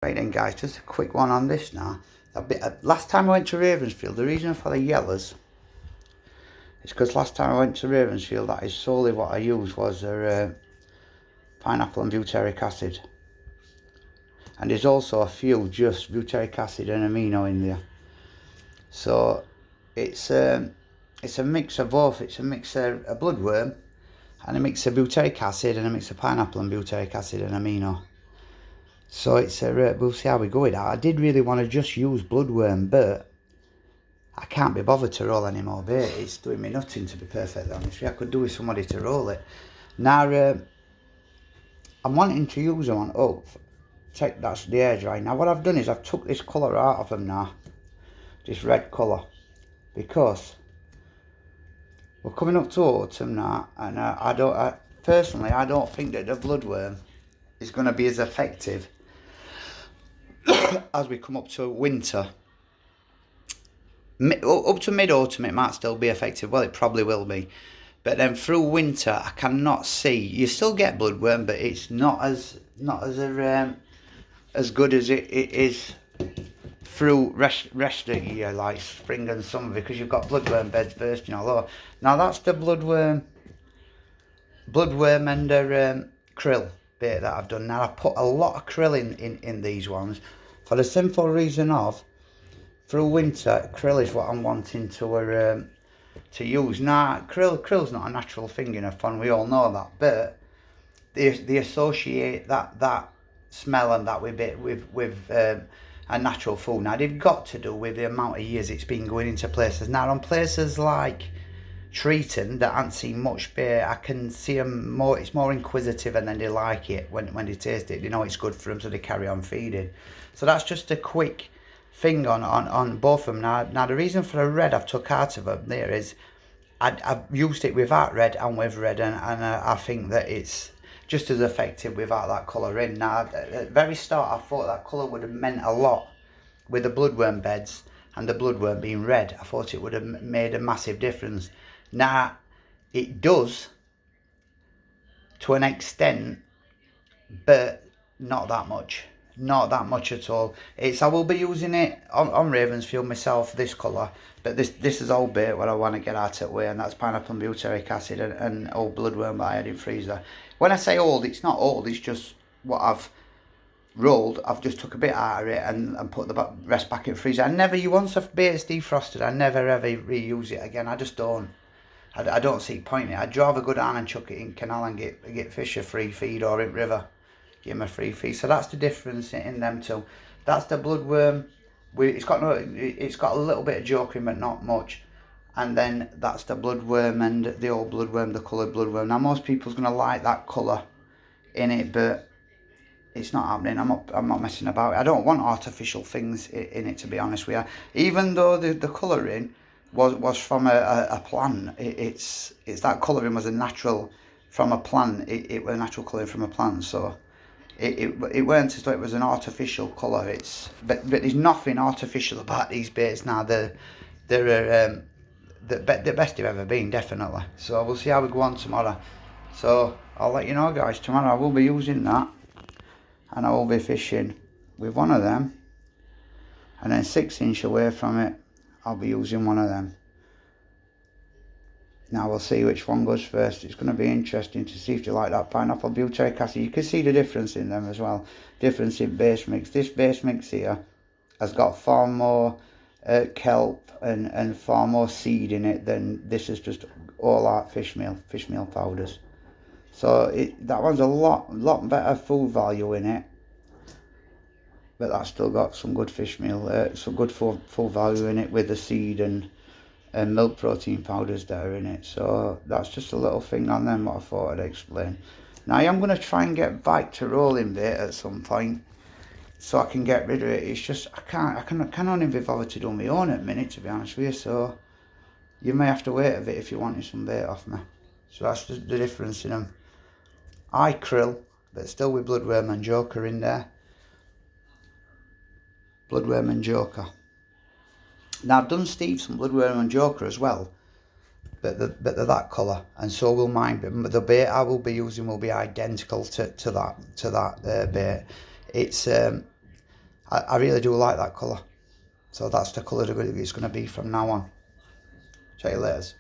Right then guys, just a quick one on this now. Last time I went to Ravensfield, the reason for the yellows is because last time I went to Ravensfield, that is solely what I used was pineapple and butyric acid. And there's also a few just butyric acid and amino in there. So it's a mix of both. It's a mix of a bloodworm and a mix of butyric acid and a mix of pineapple and butyric acid and amino. So it's we'll see how we go with that. I did really want to just use bloodworm, but I can't be bothered to roll any more bait. It's doing me nothing, to be perfectly honest. I could do with somebody to roll it. Now, I'm wanting to use them on that's the air dry. Now what I've done is I've took this colour out of them now, this red colour, because we're coming up to autumn now, and personally I don't think that the bloodworm is going to be as effective as we come up to winter. Up to mid-autumn it might still be effective. Well, it probably will be, but then through winter I cannot see. You still get bloodworm, but it's not as good as it is through rest of the year, like spring and summer, because you've got bloodworm beds bursting all over. Now that's the bloodworm and the krill bait that I've done. Now I've put a lot of krill in these ones for the simple reason of, through winter, krill is what I'm wanting to use. Now, krill's not a natural thing in a pond, we all know that, but they associate that smell and that with a natural food. Now, they've got to do with the amount of years it's been going into places. Now, on places like Treaton that aren't seen much bait, I can see them more. It's more inquisitive, and then they like it when they taste it. They know it's good for them, so they carry on feeding. So that's just a quick thing on both of them. Now the reason for the red I've took out of them there is I've used it without red and with red, and I think that it's just as effective without that colour in. Now at the very start I thought that colour would have meant a lot with the bloodworm beds and the bloodworm being red. I thought it would have made a massive difference. Now it does to an extent, but not that much. Not that much at all. I will be using it on Ravensfield myself, this colour, but this is old bait what I want to get out of the way, and that's pineapple and butyric acid and old bloodworm that I had in freezer. When I say old, it's not old, it's just what I've rolled. I've just took a bit out of it and put the rest back in freezer. Once a bait's defrosted, I never ever reuse it again. I just don't. I don't see point in it. I'd rather go down and chuck it in canal and get fish a free feed, or in river give them a free feed. So that's the difference in them two. That's the bloodworm. It's got a little bit of joker in, but not much. And then that's the bloodworm and the old bloodworm, the coloured bloodworm. Now most people's gonna like that colour in it, but it's not happening. I'm not messing about. I don't want artificial things in it, to be honest with you. Even though the colouring was from a plant, it's that colouring was a natural from a plant. It was a natural colouring from a plant, so it weren't as though it was an artificial colour. But there's nothing artificial about these baits now. They're the best they've ever been, definitely. So we'll see how we go on tomorrow. So I'll let you know, guys. Tomorrow I will be using that, and I will be fishing with one of them, and then 6 inch away from it I'll be using one of them. Now we'll see which one goes first. It's going to be interesting to see if you like that pineapple butyric acid. You can see the difference in them as well. Difference in base mix. This base mix here has got far more kelp and far more seed in it than this is just all out fish meal powders. So that one's a lot better food value in it, but that's still got some good fish meal, some good food value in it with the seed and milk protein powders that are in it. So that's just a little thing on them what I thought I'd explain. Now I am going to try and get back to rolling bait at some point, so I can get rid of it. It's just I can only be bothered to do my own at the minute, to be honest with you. So you may have to wait a bit if you wanted some bait off me. So that's the difference in them. I krill, but still with bloodworm and joker in there. Bloodworm and joker. Now I've done Steve some bloodworm and joker as well, but they're that colour, and so will mine. But the bait I will be using will be identical to that bait. It's I really do like that colour. So that's the colour it's going to be from now on. Check you later.